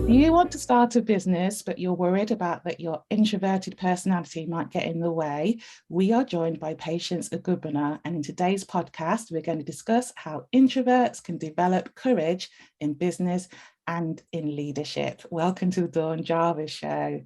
You want to start a business, but you're worried about that your introverted personality might get in the way. We are joined by Patience Ogunba, and in today's podcast, we're going to discuss how introverts can develop courage in business and in leadership. Welcome to the Dawn Jarvis Show.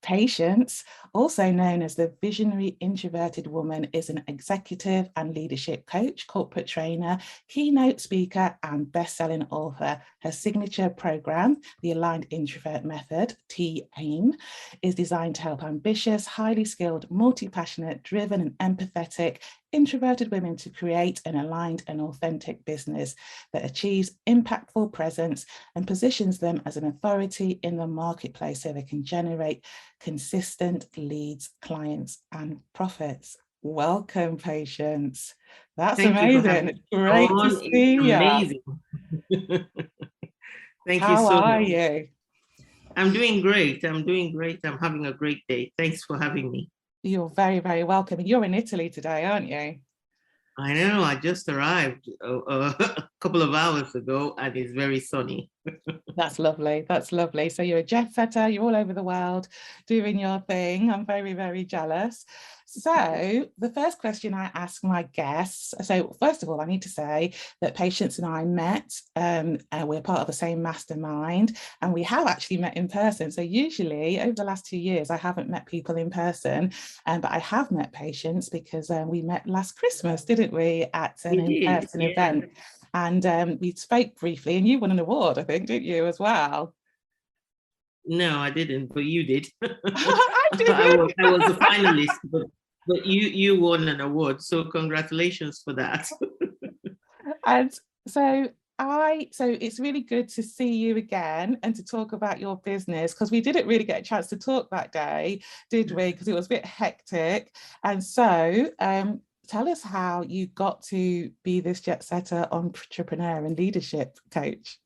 Patience, also known as the Visionary Introverted Woman, is an executive and leadership coach, corporate trainer, keynote speaker, and best-selling author. Her signature program, the Aligned Introvert Method, TAIM, is designed to help ambitious, highly skilled, multi-passionate, driven, and empathetic introverted women to create an aligned and authentic business that achieves impactful presence and positions them as an authority in the marketplace so they can generate consistent leads, clients, and profits. Welcome, Patience. That's amazing. It's great to see you. Amazing. Thank you so much. How are you? I'm doing great. I'm having a great day. Thanks for having me. You're very, very welcome. You're in Italy today, aren't you? I know. I just arrived a couple of hours ago and it's very sunny. That's lovely. That's lovely. So you're a jet setter. You're all over the world doing your thing. I'm very, very jealous. So the first question I ask my guests, so first of all, I need to say that Patience and I met, we're part of the same mastermind, and we have actually met in person. So usually over the last 2 years, I haven't met people in person, but I have met Patience because we met last Christmas, didn't we, at an in-person event. And we spoke briefly, and you won an award, I think, didn't you, as well? No, I didn't, but you did. I did. I was a finalist, but you won an award, so congratulations for that. And so it's really good to see you again and to talk about your business, because we didn't really get a chance to talk that day, did we? Because it was a bit hectic. And so tell us how you got to be this jet setter, entrepreneur, and leadership coach.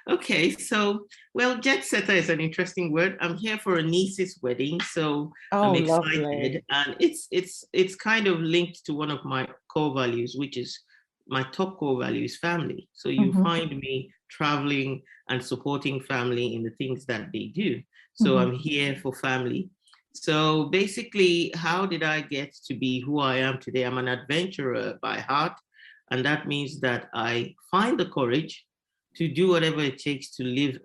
Okay, so, well, jet setter is an interesting word. I'm here for a niece's wedding, so I'm excited. Lovely. And it's kind of linked to one of my core values, which is my top core value is family. So you find me traveling and supporting family in the things that they do. So I'm here for family. So basically, how did I get to be who I am today? I'm an adventurer by heart, and that means that I find the courage to do whatever it takes to live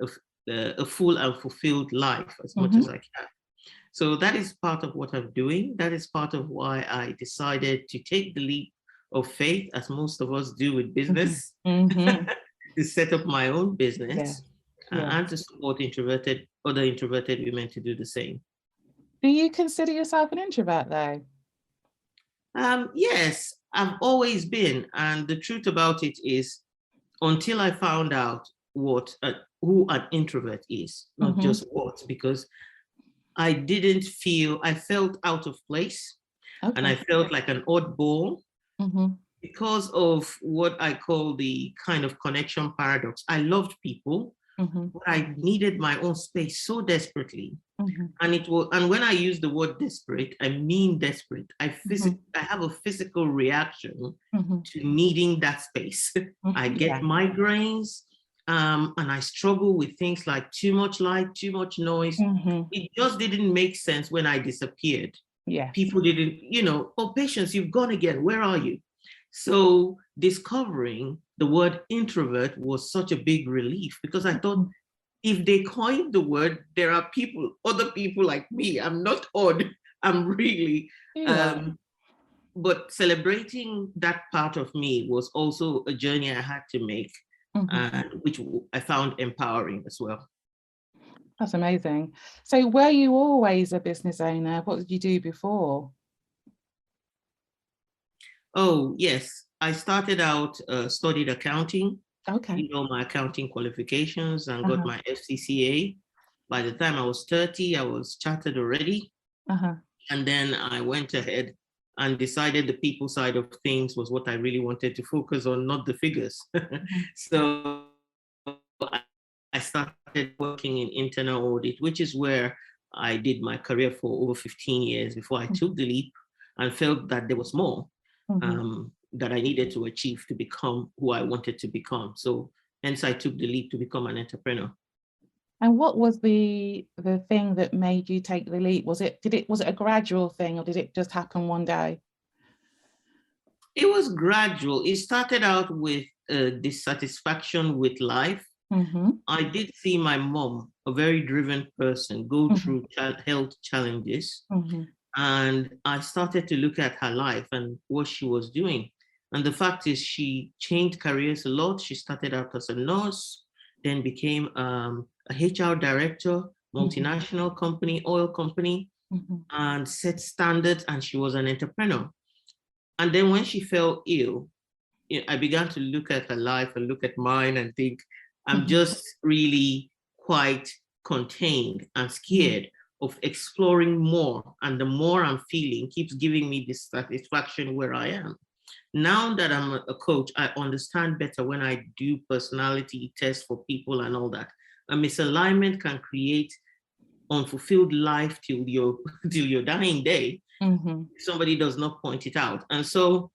a full and fulfilled life as much as I can. So that is part of what I'm doing. That is part of why I decided to take the leap of faith, as most of us do with business, to set up my own business and to support other introverted women to do the same. Do you consider yourself an introvert, though? Yes, I've always been. And the truth about it is, until I found out who an introvert is, not just what, because I felt out of place, and I felt like an oddball because of what I call the kind of connection paradox. I loved people, but I needed my own space so desperately. And when I use the word desperate, I mean desperate. I have a physical reaction to needing that space. I get migraines, and I struggle with things like too much light, too much noise. It just didn't make sense when I disappeared. People didn't, oh, Patience, you've gone again. Where are you? So discovering the word introvert was such a big relief, because I thought, if they coined the word, there are other people like me. I'm not odd. I'm really, but celebrating that part of me was also a journey I had to make, which I found empowering as well. That's amazing. So were you always a business owner? What did you do before? Oh, yes. I started out, studied accounting. Okay. My accounting qualifications, and got my FCCA. By the time I was 30, I was chartered already. And then I went ahead and decided the people side of things was what I really wanted to focus on, not the figures. So I started working in internal audit, which is where I did my career for over 15 years before I took the leap and felt that there was more. that I needed to achieve to become who I wanted to become. So hence I took the leap to become an entrepreneur. And what was the thing that made you take the leap? Was it a gradual thing, or did it just happen one day? It was gradual. It started out with dissatisfaction with life. Mm-hmm. I did see my mom, a very driven person, go through health challenges. Mm-hmm. And I started to look at her life and what she was doing. And the fact is, she changed careers a lot. She started out as a nurse, then became a HR director, multinational company, oil company, and set standards. And she was an entrepreneur. And then when she fell ill, I began to look at her life and look at mine and think, I'm just really quite contained and scared of exploring more. And the more I'm feeling keeps giving me this satisfaction where I am. Now that I'm a coach, I understand better when I do personality tests for people and all that. A misalignment can create unfulfilled life till your dying day. Somebody does not point it out. And so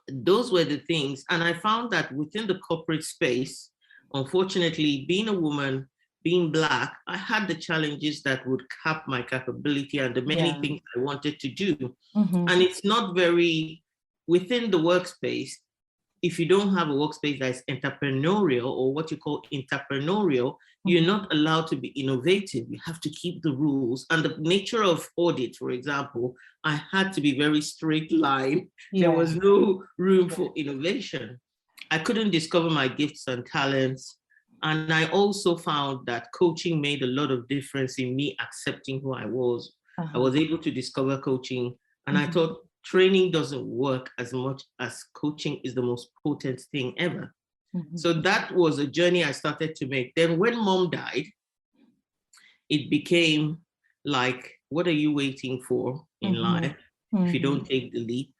those were the things. And I found that within the corporate space, unfortunately, being a woman, being Black, I had the challenges that would cap my capability and the many things I wanted to do. And it's not very, within the workspace, if you don't have a workspace that's entrepreneurial or what you call entrepreneurial, you're not allowed to be innovative. You have to keep the rules. And the nature of audit, for example, I had to be very straight line. There was no room for innovation. I couldn't discover my gifts and talents. And I also found that coaching made a lot of difference in me accepting who I was. I was able to discover coaching, and I thought training doesn't work as much as coaching is the most potent thing ever. So that was a journey I started to make. Then when mom died, it became like, what are you waiting for in life if you don't take the leap?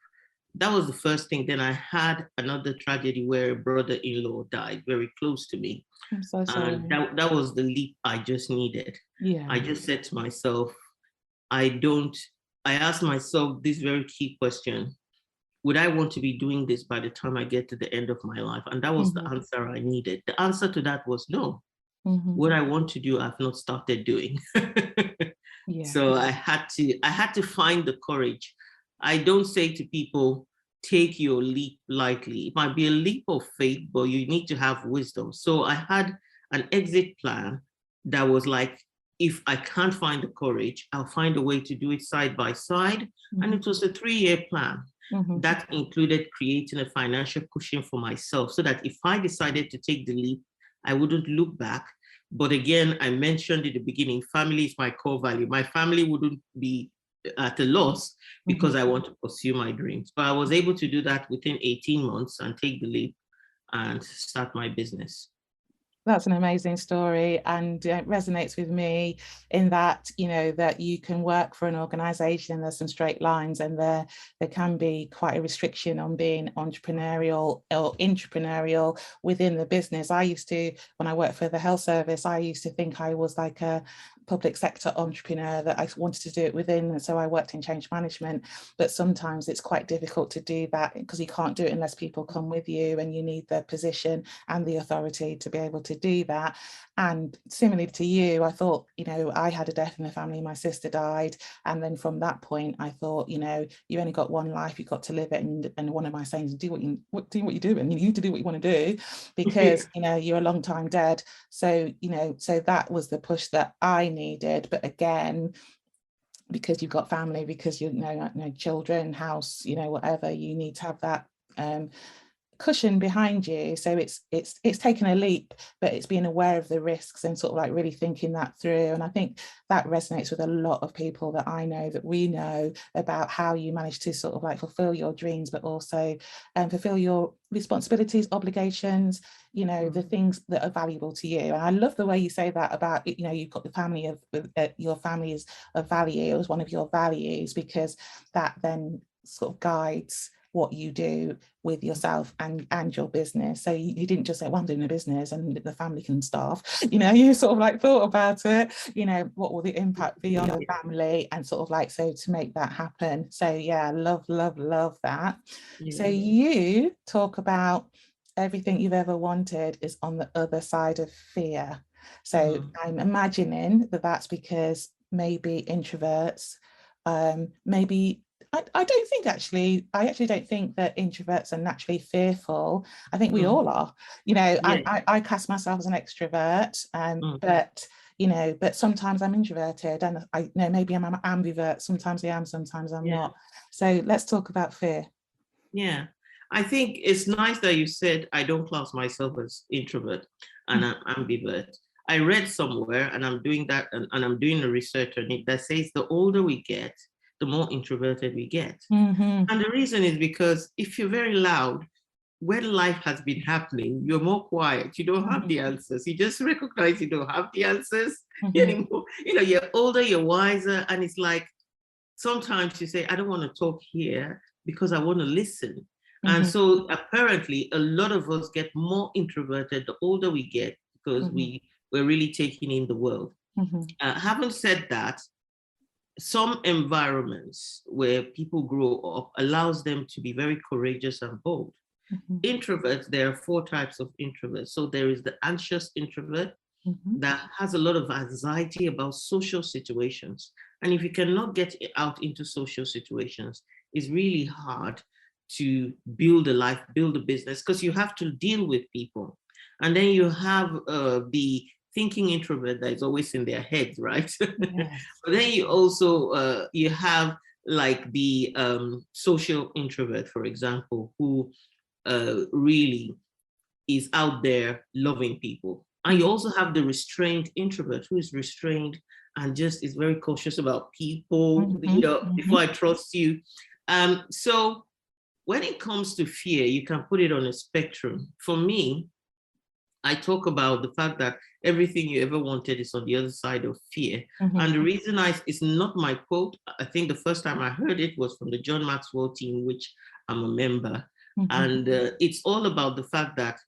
That was the first thing. Then I had another tragedy where a brother-in-law died very close to me. I'm so sorry. And that was the leap I just needed. I just said to myself, I asked myself this very key question: would I want to be doing this by the time I get to the end of my life? And that was the answer I needed. The answer to that was no. What I want to do, I've not started doing. So I had to find the courage. I don't say to people, take your leap lightly. It might be a leap of faith, but you need to have wisdom. So I had an exit plan that was like, if I can't find the courage, I'll find a way to do it side by side. And it was a 3-year plan. That included creating a financial cushion for myself so that if I decided to take the leap, I wouldn't look back. But again, I mentioned at the beginning, family is my core value. My family wouldn't be at a loss because I want to pursue my dreams. But I was able to do that within 18 months and take the leap and start my business. That's an amazing story, and it resonates with me in that, you know, that you can work for an organization and there's some straight lines, and there can be quite a restriction on being entrepreneurial or intrapreneurial within the business. I used to, when I worked for the health service, I used to think I was like a public sector entrepreneur, that I wanted to do it within, and so I worked in change management. But sometimes it's quite difficult to do that because you can't do it unless people come with you, and you need the position and the authority to be able to do that. And similarly to you, I thought, you know, I had a death in the family, my sister died, and then from that point I thought, you know, you only got one life, you've got to live it. And one of my sayings is do what you're doing, you need to do what you want to do, because you know, you're a long time dead. So, you know, so that was the push that I needed. But again, because you've got family, because you know children, house, you know, whatever, you need to have that cushion behind you. So it's taken a leap, but it's being aware of the risks and sort of like really thinking that through. And I think that resonates with a lot of people that I know, that we know, about how you manage to sort of like fulfill your dreams, but also fulfill your responsibilities, obligations, you know, the things that are valuable to you. And I love the way you say that about, you know, you've got the family of your family is a value, as one of your values, because that then sort of guides what you do with yourself and your business. So you didn't just say, well, I'm doing a business and the family can starve. You sort of like thought about it, what will the impact be on the family, and sort of like, so to make that happen. So yeah, love that. Yeah. So you talk about everything you've ever wanted is on the other side of fear. So I'm imagining that that's because maybe introverts, maybe I actually don't think that introverts are naturally fearful. I think we all are. I class myself as an extrovert, but sometimes I'm introverted, and I maybe I'm an ambivert. Sometimes I am, sometimes I'm not. So let's talk about fear. Yeah, I think it's nice that you said I don't class myself as introvert and I'm ambivert. I read somewhere, and I'm doing that, and I'm doing the research on it, that says the older we get, the more introverted we get. And the reason is because if you're very loud, when life has been happening, you're more quiet. You don't have the answers. You just recognize you don't have the answers anymore. You're older, you're wiser, and it's like sometimes you say, I don't want to talk here because I want to listen. And so apparently a lot of us get more introverted the older we get, because we're really taking in the world. Having said that, some environments where people grow up allows them to be very courageous and bold. Introverts, there are 4 types of introverts. So there is the anxious introvert that has a lot of anxiety about social situations. And if you cannot get out into social situations, it's really hard to build a life, build a business, because you have to deal with people. And then you have the thinking introvert that is always in their heads, right? Yes. But then you also, you have like the social introvert, for example, who really is out there loving people. And you also have the restrained introvert, who is restrained and just is very cautious about people, before I trust you. So when it comes to fear, you can put it on a spectrum. For me, I talk about the fact that everything you ever wanted is on the other side of fear. And the reason it's not my quote. I think the first time I heard it was from the John Maxwell team, which I'm a member. And it's all about the fact that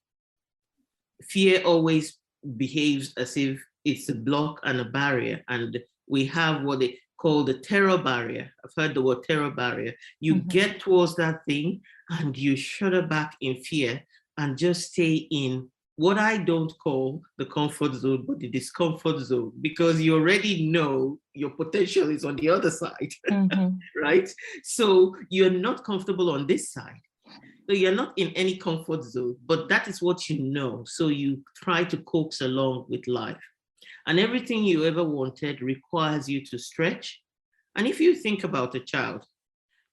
fear always behaves as if it's a block and a barrier. And we have what they call the terror barrier. I've heard the word terror barrier. You get towards that thing and you shudder back in fear and just stay in what I don't call the comfort zone, but the discomfort zone, because you already know your potential is on the other side, right? So you're not comfortable on this side. So you're not in any comfort zone, but that is what you know. So you try to coax along with life. And everything you ever wanted requires you to stretch. And if you think about a child,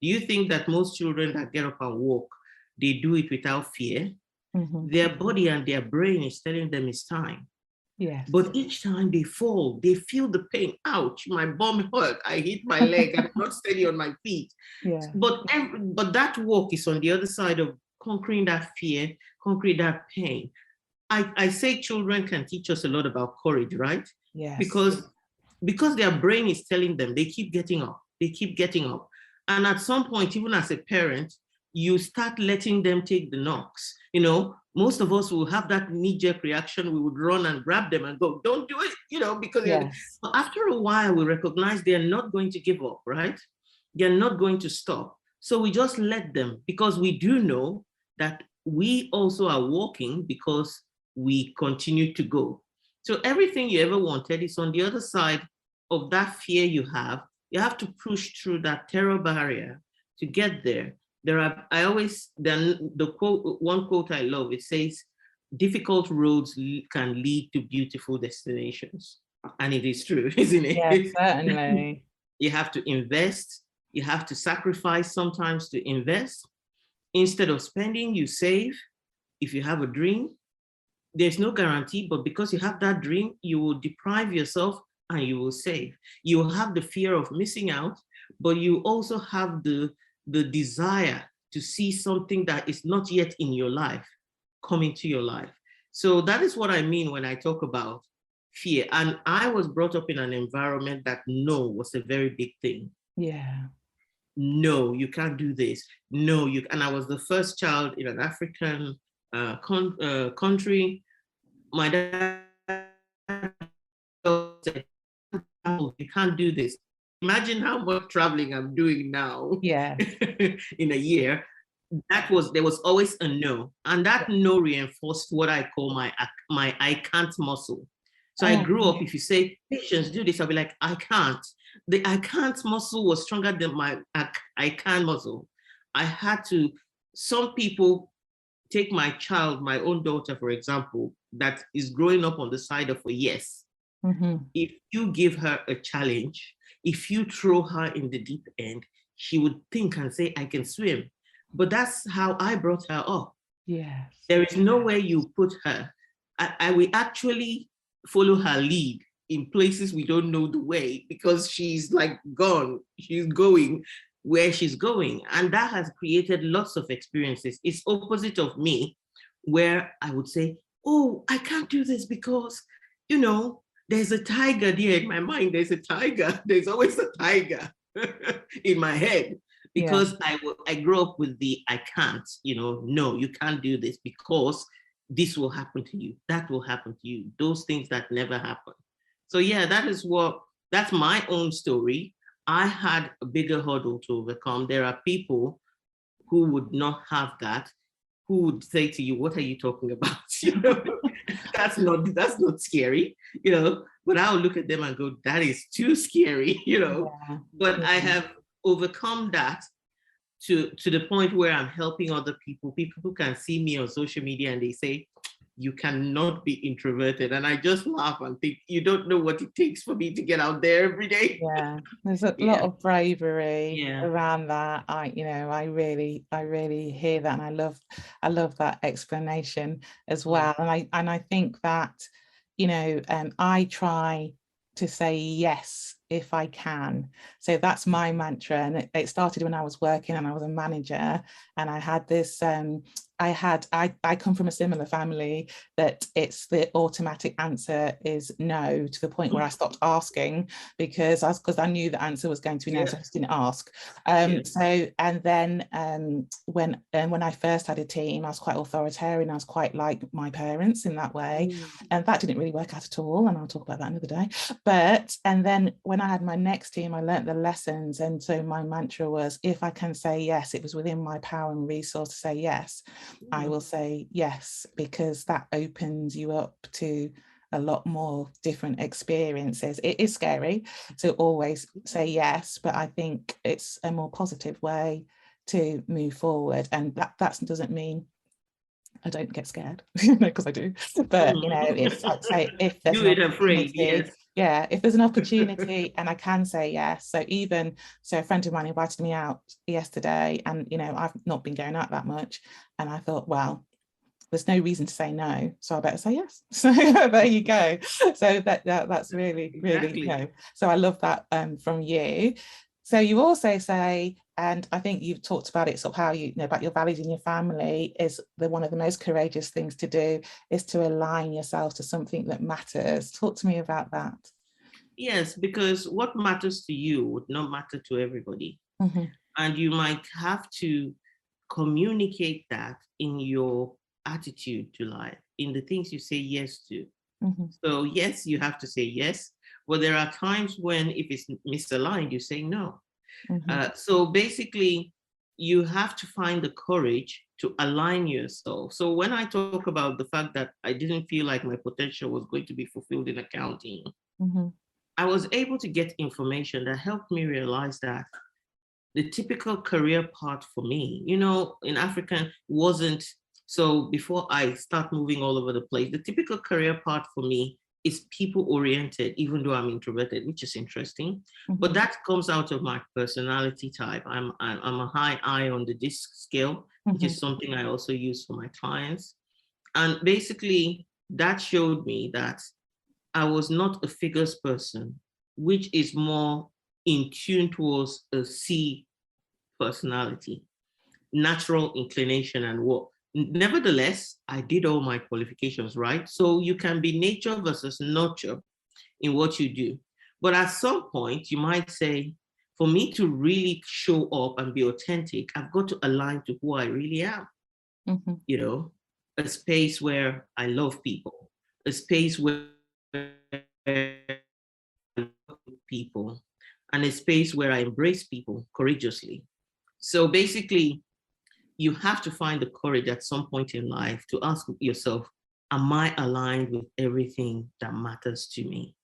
do you think that most children that get up and walk, they do it without fear? Their body and their brain is telling them it's time. Yes. But each time they fall, they feel the pain. Ouch, my bum hurt. I hit my leg. I'm not steady on my feet. Yeah. But that walk is on the other side of conquering that fear, conquering that pain. I say children can teach us a lot about courage, right? Yes. Because their brain is telling them, they keep getting up. They keep getting up. And at some point, even as a parent, you start letting them take the knocks. Most of us will have that knee-jerk reaction. We would run and grab them and go, don't do it, because but after a while, we recognize they're not going to give up, right? They're not going to stop. So we just let them, because we do know that we also are walking because we continue to go. So everything you ever wanted is on the other side of that fear you have. You have to push through that terror barrier to get there. The quote, one quote I love, it says, difficult roads can lead to beautiful destinations. And it is true, isn't it? Yes, certainly. You have to invest. You have to sacrifice sometimes to invest. Instead of spending, you save. If you have a dream, there's no guarantee, but because you have that dream, you will deprive yourself and you will save. You will have the fear of missing out, but you also have the desire to see something that is not yet in your life come into your life. So that is what I mean when I talk about fear. And I was brought up in an environment that no was a very big thing. Yeah. no, you can't do this. No, you. And I was the first child in an African country. My dad said, "Oh, you can't do this." Imagine how much traveling I'm doing now. Yeah. In a year. There was always a no, and that no reinforced what I call my I can't muscle. So I grew up, if you say, Patience, do this, I'll be like, I can't. The I can't muscle was stronger than my I can muscle. I had to, some people take my child, my own daughter, for example, that is growing up on the side of a yes. If you give her a challenge, if you throw her in the deep end, she would think and say, I can swim. But that's how I brought her up. Yes. There is nowhere you put her. I will actually follow her lead in places we don't know the way, because she's like gone. She's going where she's going. And that has created lots of experiences. It's opposite of me, where I would say, oh, I can't do this because, you know, there's a tiger there in my mind. There's a tiger. There's always a tiger in my head. Because I grew up with the I can't, you know, no, you can't do this because this will happen to you, that will happen to you, those things that never happen. So yeah, that's my own story. I had a bigger hurdle to overcome. There are people who would not have that, who would say to you, what are you talking about? You know, that's not scary, you know, but I'll look at them and go, that is too scary, you know. But I have overcome that to the point where I'm helping other people who can see me on social media and they say, you cannot be introverted. And I just laugh and think, you don't know what it takes for me to get out there every day. Yeah, there's a lot of bravery around that. I really hear that, and I love that explanation as well. And I think that, you know, I try to say yes if I can. So that's my mantra. And it started when I was working and I was a manager, and I had this, I come from a similar family that it's the automatic answer is no, to the point where I stopped asking because I knew the answer was going to be no, so I just didn't ask. So, and then when I first had a team, I was quite authoritarian. I was quite like my parents in that way. And that didn't really work out at all. And I'll talk about that another day. But, and then when I had my next team, I learned the lessons. And so my mantra was, if I can say yes, it was within my power and resource to say yes, I will say yes, because that opens you up to a lot more different experiences. It is scary to always say yes, but I think it's a more positive way to move forward. And that doesn't mean I don't get scared, because I do. But you know, if I'd say if there's an opportunity, if there's an opportunity and I can say yes. So a friend of mine invited me out yesterday, and you know, I've not been going out that much, and I thought, well, there's no reason to say no, so I better say yes. So there you go. So that's really, you know, so I love that from you. So you also say, and I think you've talked about it, sort of how you know about your values in your family, is one of the most courageous things to do is to align yourself to something that matters. Talk to me about that. Yes, because what matters to you would not matter to everybody. And you might have to communicate that in your attitude to life, in the things you say yes to. So yes, you have to say yes, but there are times when if it's misaligned, you say no. So basically, you have to find the courage to align yourself. So when I talk about the fact that I didn't feel like my potential was going to be fulfilled in accounting, I was able to get information that helped me realize that the typical career path for me, you know, in African wasn't. So before I start moving all over the place, the typical career path for me is people oriented, even though I'm introverted, which is interesting. But that comes out of my personality type. I'm a high I on the DISC scale, which is something I also use for my clients. And basically that showed me that I was not a figures person, which is more in tune towards a C personality, natural inclination and what. Nevertheless, I did all my qualifications, right? So you can be nature versus nurture in what you do. But at some point, you might say, for me to really show up and be authentic, I've got to align to who I really am. You know, a space where I love people, a space where I love people, and a space where I embrace people courageously. So basically, you have to find the courage at some point in life to ask yourself, am I aligned with everything that matters to me?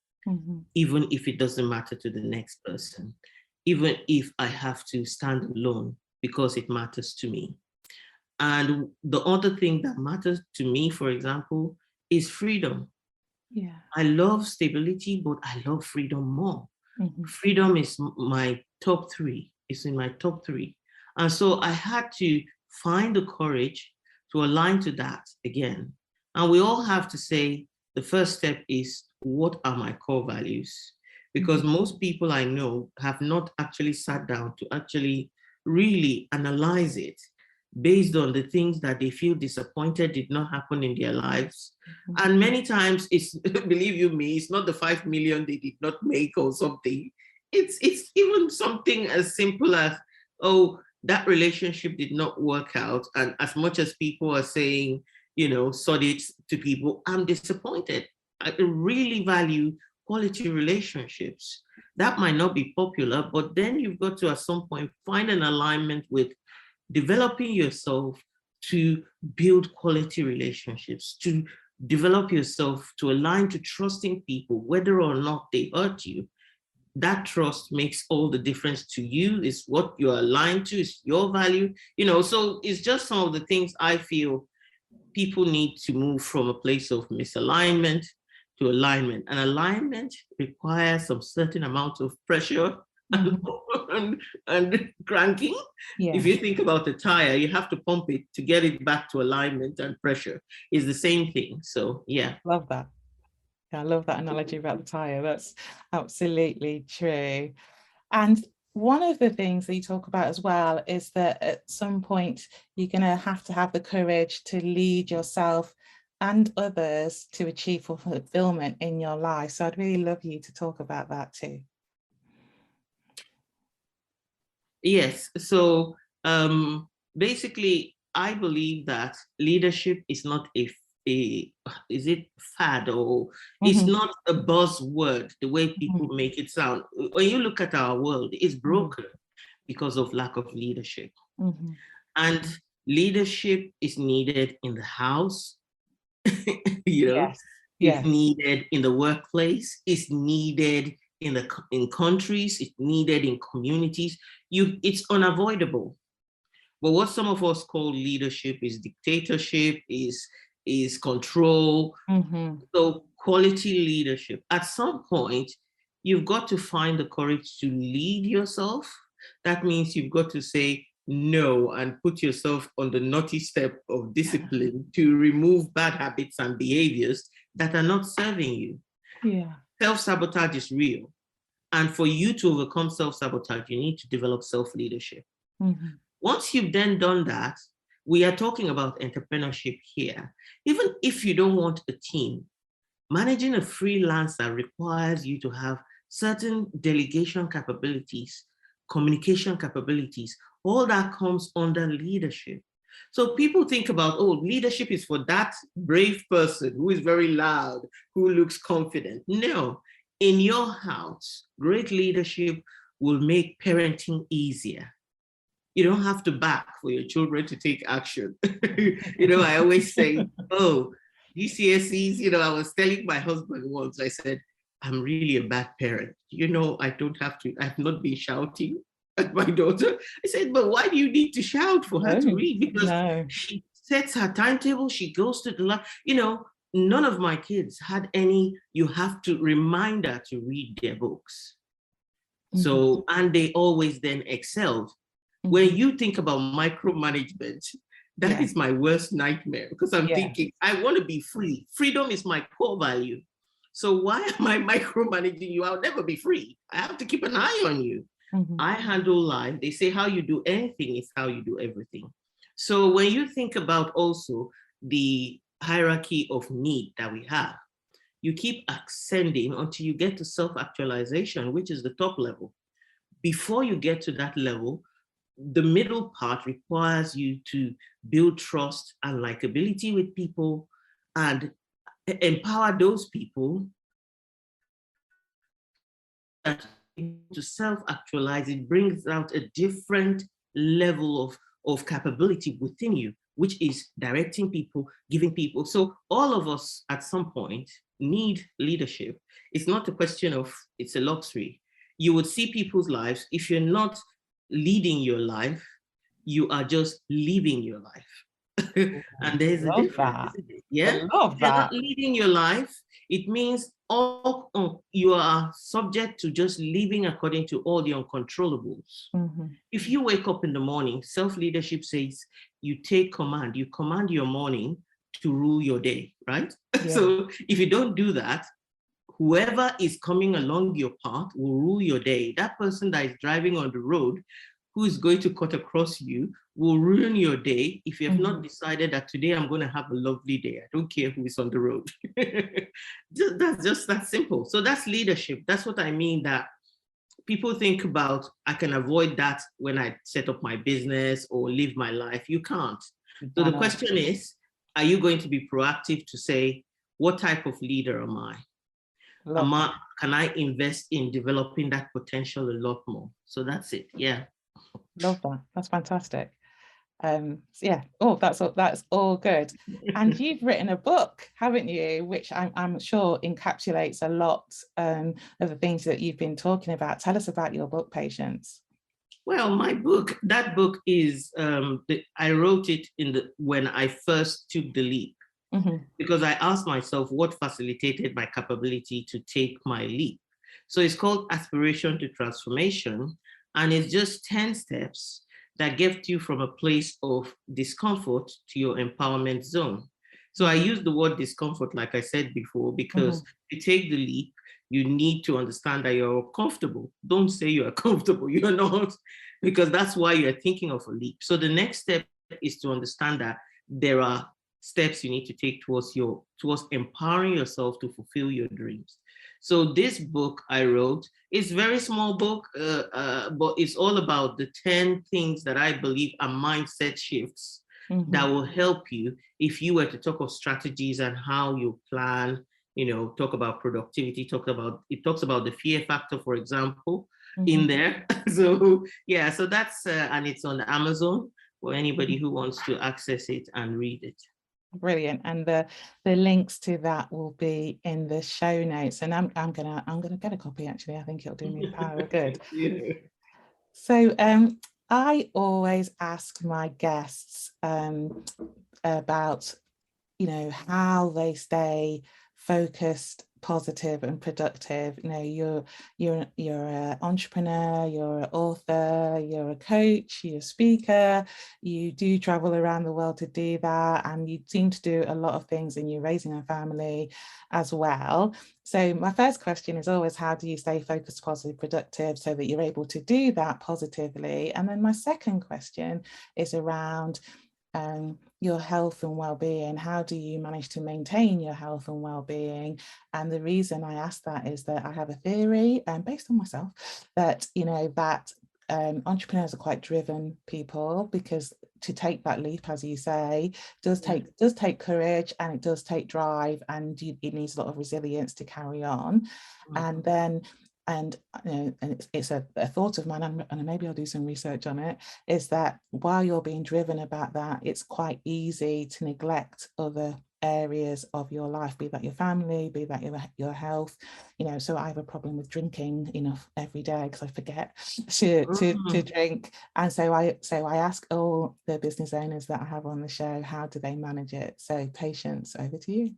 Even if it doesn't matter to the next person, even if I have to stand alone because it matters to me. And the other thing that matters to me, for example, is freedom. Yeah. I love stability, but I love freedom more. Freedom is my top three. It's in my top three. And so I had to find the courage to align to that again. And we all have to say, the first step is, what are my core values? Because most people I know have not actually sat down to actually really analyze it based on the things that they feel disappointed did not happen in their lives. And many times it's, believe you me, it's not the 5 million they did not make or something. It's even something as simple as, oh, that relationship did not work out. And as much as people are saying, you know, sod it to people, I'm disappointed. I really value quality relationships. That might not be popular, but then you've got to at some point find an alignment with developing yourself to build quality relationships, to develop yourself to align to trusting people, whether or not they hurt you. That trust makes all the difference to you. Is what you're aligned to, is your value, you know. So it's just some of the things I feel people need to move from a place of misalignment to alignment. And alignment requires some certain amount of pressure and cranking. Yeah. If you think about a tire, you have to pump it to get it back to alignment, and pressure is the same thing. So yeah. Love that. Yeah, I love that analogy about the tire. That's absolutely true. And one of the things that you talk about as well is that at some point you're going to have the courage to lead yourself and others to achieve fulfillment in your life. So I'd really love you to talk about that too. Yes. So basically, I believe that leadership is not is it fad, or it's not a buzzword the way people make it sound. When you look at our world, it's broken because of lack of leadership. And leadership is needed in the house, you know, Yes. it's needed in the workplace, it's needed in countries, it's needed in communities. It's unavoidable. But what some of us call leadership is dictatorship, is control. So quality leadership. At some point, you've got to find the courage to lead yourself. That means you've got to say no and put yourself on the naughty step of discipline to remove bad habits and behaviors that are not serving you. Yeah. Self-sabotage is real. And for you to overcome self-sabotage, you need to develop self-leadership. Once you've then done that, we are talking about entrepreneurship here. Even if you don't want a team, managing a freelancer requires you to have certain delegation capabilities, communication capabilities. All that comes under leadership. So people think about, oh, leadership is for that brave person who is very loud, who looks confident. No, in your house, great leadership will make parenting easier. You don't have to back for your children to take action. You know, I always say, oh, GCSEs, you know, I was telling my husband once, I said, I'm really a bad parent. You know, I've not been shouting at my daughter. I said, but why do you need to shout for her to read? Because she sets her timetable, she goes to the lab. You know, none of my kids had any, you have to remind her to read their books. So, and they always then excelled. When you think about micromanagement, that is my worst nightmare, because I'm thinking, I want to be free. Freedom is my core value. So why am I micromanaging you? I'll never be free. I have to keep an eye on you. I handle life. They say how you do anything is how you do everything. So when you think about also the hierarchy of need that we have, you keep ascending until you get to self-actualization, which is the top level. before you get to that level, the middle part requires you to build trust and likability with people and empower those people that to self-actualize. It brings out a different level of capability within you, which is directing people, giving people. So all of us at some point need leadership. It's not a question of, it's a luxury. You would see people's lives. If you're not leading your life, you are just living your life. And there's a difference, isn't it? Yeah. I love If you're not that. leading your life, it means you are subject to just living according to all the uncontrollables. If you wake up in the morning, self-leadership says you take command, you command your morning to rule your day, right? Yeah. So if you don't do that, whoever is coming along your path will rule your day. That person that is driving on the road who is going to cut across you will ruin your day if you have not decided that today I'm going to have a lovely day. I don't care who is on the road. That's just that simple. So that's leadership. That's what I mean, that people think about, I can avoid that when I set up my business or live my life. You can't. So the question is, are you going to be proactive to say, what type of leader am I? Can I invest in developing that potential a lot more? So that's it. Yeah. Love that. That's fantastic. Yeah. Oh, that's all good. And you've written a book, haven't you? Which I'm sure encapsulates a lot of the things that you've been talking about. Tell us about your book, Patience. Well, my book, that book is, I wrote it when I first took the leap. Because I asked myself what facilitated my capability to take my leap. So it's called Aspiration to Transformation, and it's just 10 steps that get you from a place of discomfort to your empowerment zone. So I use the word discomfort, like I said before, because to take the leap, you need to understand that you're comfortable. Don't say you're comfortable, you're not, because that's why you're thinking of a leap. So the next step is to understand that there are steps you need to take towards empowering yourself to fulfill your dreams. So this book I wrote is a very small book, but it's all about the 10 things that I believe are mindset shifts that will help you if you were to talk of strategies and how you plan, talk about productivity, it talks about the fear factor, for example, in there. So yeah, so that's, and it's on Amazon for anybody who wants to access it and read it. Brilliant. And the links to that will be in the show notes. And I'm gonna get a copy, actually. I think it'll do me a power of good. Yeah. So I always ask my guests about how they stay focused, positive and productive. You're an entrepreneur, you're an author, you're a coach, you're a speaker, you do travel around the world to do that, and you seem to do a lot of things, and you're raising a family as well. So my first question is always, how do you stay focused, positive, productive so that you're able to do that positively? And then my second question is around your health and well-being. How do you manage to maintain your health and well-being? And the reason I ask that is that I have a theory, based on myself, that entrepreneurs are quite driven people, because to take that leap, as you say, does take courage, and it does take drive, and it needs a lot of resilience to carry on. And then it's a thought of mine, and maybe I'll do some research on it, is that while you're being driven about that, it's quite easy to neglect other areas of your life, be that your family, be that your health. So I have a problem with drinking enough every day because I forget to drink. And so I ask all the business owners that I have on the show, how do they manage it? So Patience, over to you.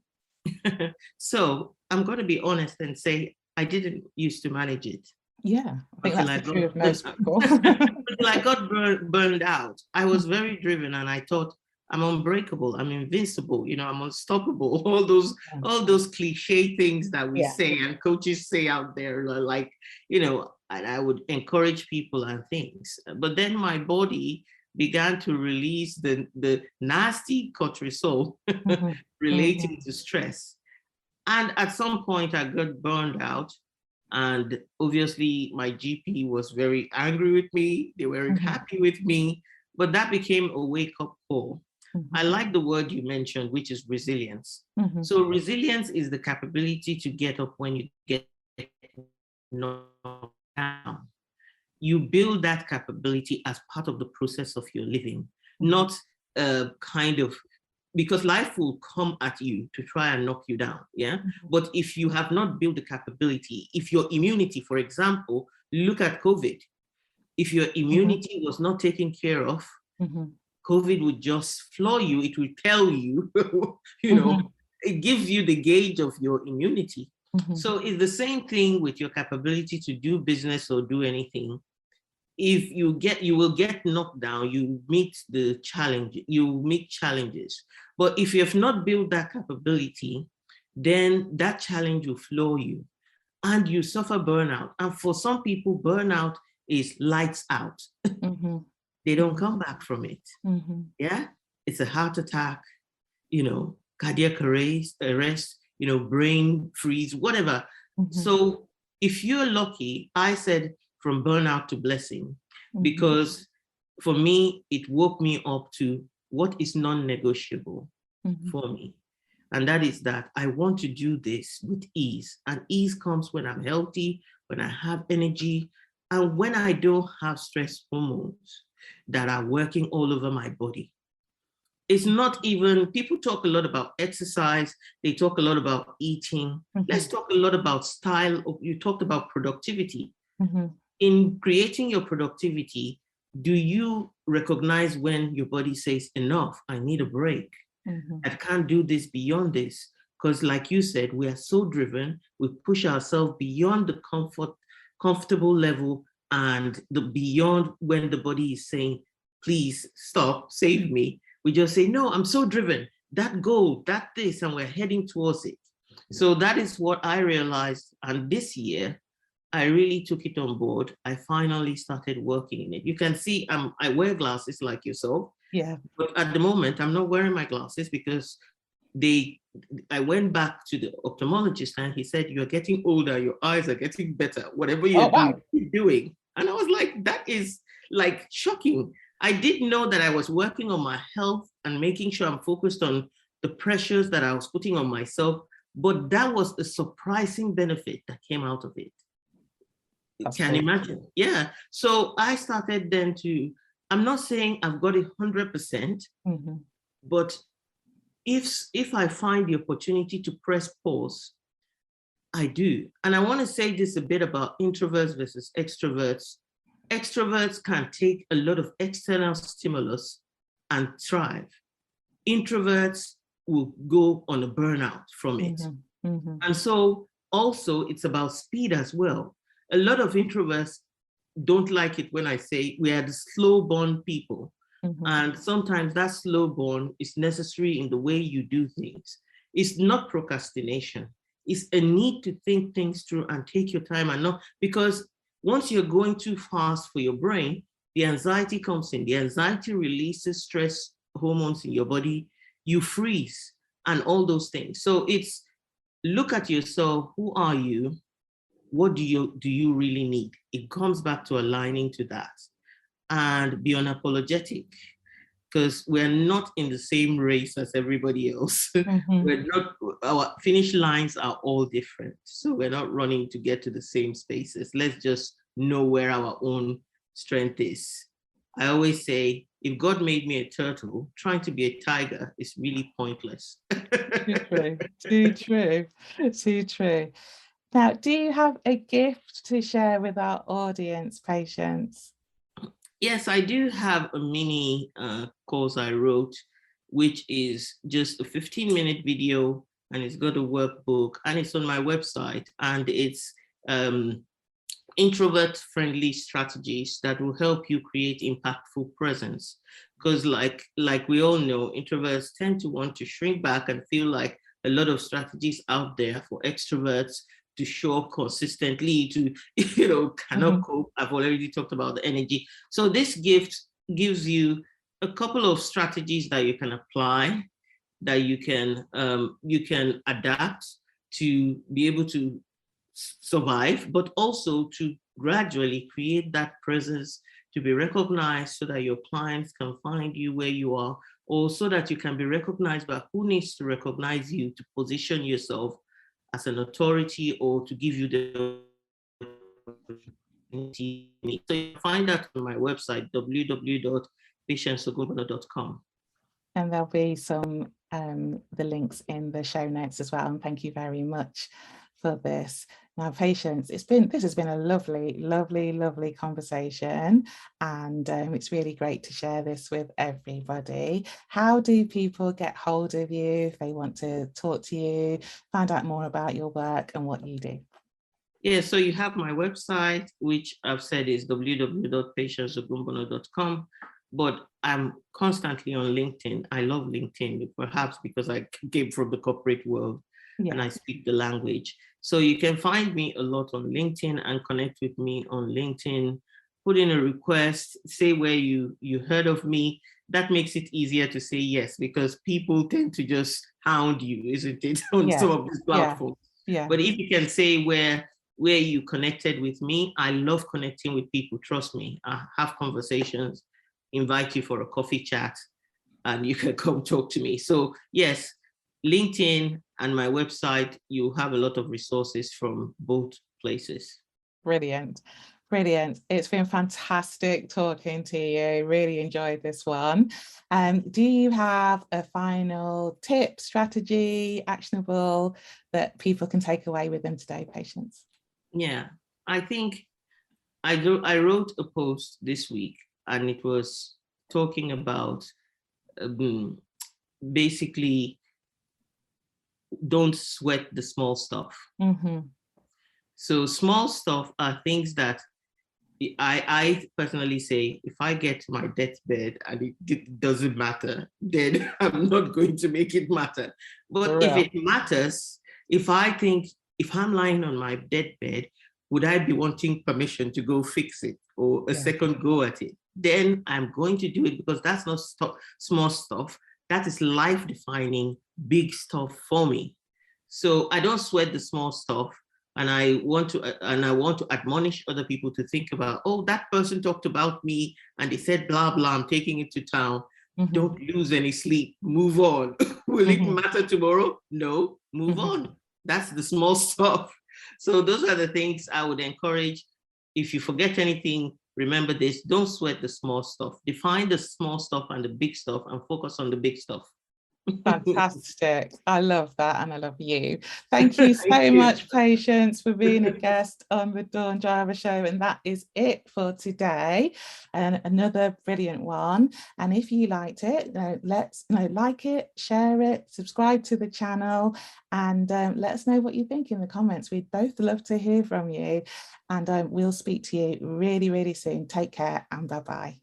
So I'm going to be honest and say I didn't used to manage it. Yeah, I think that's true of most people. Until I got burned out. I was very driven, and I thought, I'm unbreakable, I'm invincible, I'm unstoppable. All those cliche things that we say and coaches say out there, like, and I would encourage people and things. But then my body began to release the nasty cortisol relating to stress. And at some point I got burned out, And obviously my GP was very angry with me. They weren't happy with me, but that became a wake-up call. I like the word you mentioned, which is resilience. So resilience is the capability to get up when you get knocked down. You build that capability as part of the process of your living, not kind of, because life will come at you to try and knock you down, yeah? But if you have not built the capability, if your immunity, for example, look at COVID, if your immunity was not taken care of, COVID would just floor you. It will tell you, you know, it gives you the gauge of your immunity. So it's the same thing with your capability to do business or do anything. If you will get knocked down, you meet the challenge, you meet challenges. But if you have not built that capability, then that challenge will floor you and you suffer burnout. And for some people, burnout is lights out. They don't come back from it. Yeah, it's a heart attack, you know, cardiac arrest, you know, brain freeze, whatever. So if you're lucky, I said from burnout to blessing, because for me, it woke me up to what is non-negotiable for me. And that is that I want to do this with ease. And ease comes when I'm healthy, when I have energy, and when I don't have stress hormones that are working all over my body. It's not even, people talk a lot about exercise, they talk a lot about eating. Let's talk a lot about style. You talked about productivity. In creating your productivity, do you recognize when your body says, enough, I need a break? I can't do this beyond this. Because like you said, we are so driven, we push ourselves beyond the comfortable level and the beyond when the body is saying, please stop, save me. We just say, no, I'm so driven, that goal, that this, and we're heading towards it. So that is what I realized. And this year, I really took it on board. I finally started working in it. You can see I wear glasses like yourself. Yeah. But at the moment, I'm not wearing my glasses because I went back to the ophthalmologist and he said, you're getting older, your eyes are getting better, whatever you're doing. And I was like, that is like shocking. I did know that I was working on my health and making sure I'm focused on the pressures that I was putting on myself, but that was a surprising benefit that came out of it. That's Can imagine. Yeah. So I started then I'm not saying I've got it 100%, but if I find the opportunity to press pause, I do. And I want to say this a bit about introverts versus extroverts. Extroverts can take a lot of external stimulus and thrive. Introverts will go on a burnout from it. And so also it's about speed as well. A lot of introverts don't like it when I say we are the slow burn people. And sometimes that slow burn is necessary in the way you do things. It's not procrastination. It's a need to think things through and take your time, and not because once you're going too fast for your brain, the anxiety comes in. The anxiety releases stress hormones in your body. You freeze and all those things. So it's look at yourself. Who are you? What do you really need? It comes back to aligning to that and be unapologetic, because we're not in the same race as everybody else. We're not, our finish lines are all different. So we're not running to get to the same spaces. Let's just know where our own strength is. I always say, if God made me a turtle, trying to be a tiger is really pointless. Too true, too true, too true. Now, do you have a gift to share with our audience, Patience? Yes, I do have a mini course I wrote, which is just a 15-minute video, and it's got a workbook, and it's on my website, and it's introvert-friendly strategies that will help you create impactful presence. Because like we all know, introverts tend to want to shrink back and feel like a lot of strategies out there for extroverts to show up consistently, to, cannot cope. I've already talked about the energy. So this gift gives you a couple of strategies that you can apply, that you can adapt to be able to survive, but also to gradually create that presence, to be recognized so that your clients can find you where you are, or so that you can be recognized by who needs to recognize you to position yourself as an authority or to give you the opportunity. So you find that on my website, www.patienceogunbona.com. And there'll be some the links in the show notes as well. And thank you very much for this. Now, Patience, this has been a lovely, lovely, lovely conversation, and it's really great to share this with everybody. How do people get hold of you if they want to talk to you, find out more about your work and what you do? Yeah, so you have my website, which I've said is www.patienceogunbona.com, but I'm constantly on LinkedIn. I love LinkedIn, perhaps because I came from the corporate world and I speak the language. So you can find me a lot on LinkedIn and connect with me on LinkedIn, put in a request, say where you heard of me. That makes it easier to say yes, because people tend to just hound you, isn't it, on some of these platforms. Yeah. But if you can say where you connected with me, I love connecting with people, trust me. I have conversations, invite you for a coffee chat, and you can come talk to me. So yes, LinkedIn and my website, you have a lot of resources from both places. Brilliant. Brilliant. It's been fantastic talking to you. Really enjoyed this one. Do you have a final tip, strategy, actionable that people can take away with them today, Patience? Yeah, I think I wrote a post this week, and it was talking about basically don't sweat the small stuff. Mm-hmm. So small stuff are things that I personally say, if I get to my deathbed and it doesn't matter, then I'm not going to make it matter. But if it matters, if I'm lying on my deathbed, would I be wanting permission to go fix it or a second go at it? Then I'm going to do it, because that's not small stuff. That is life-defining big stuff for me. So I don't sweat the small stuff. And I want to admonish other people to think about, oh, that person talked about me and they said blah blah, I'm taking it to town. Mm-hmm. Don't lose any sleep, move on. Will it matter tomorrow? No, move on. That's the small stuff. So those are the things I would encourage. If you forget anything, remember this: don't sweat the small stuff. Define the small stuff and the big stuff and focus on the big stuff. Fantastic. I love that, and I love you. Thank you so much, Patience, for being a guest on the Dawn Driver Show. And that is it for today, and another brilliant one. And if you liked it, let's like it, share it, subscribe to the channel, and let us know what you think in the comments. We'd both love to hear from you, and we'll speak to you really, really soon. Take care, and bye-bye.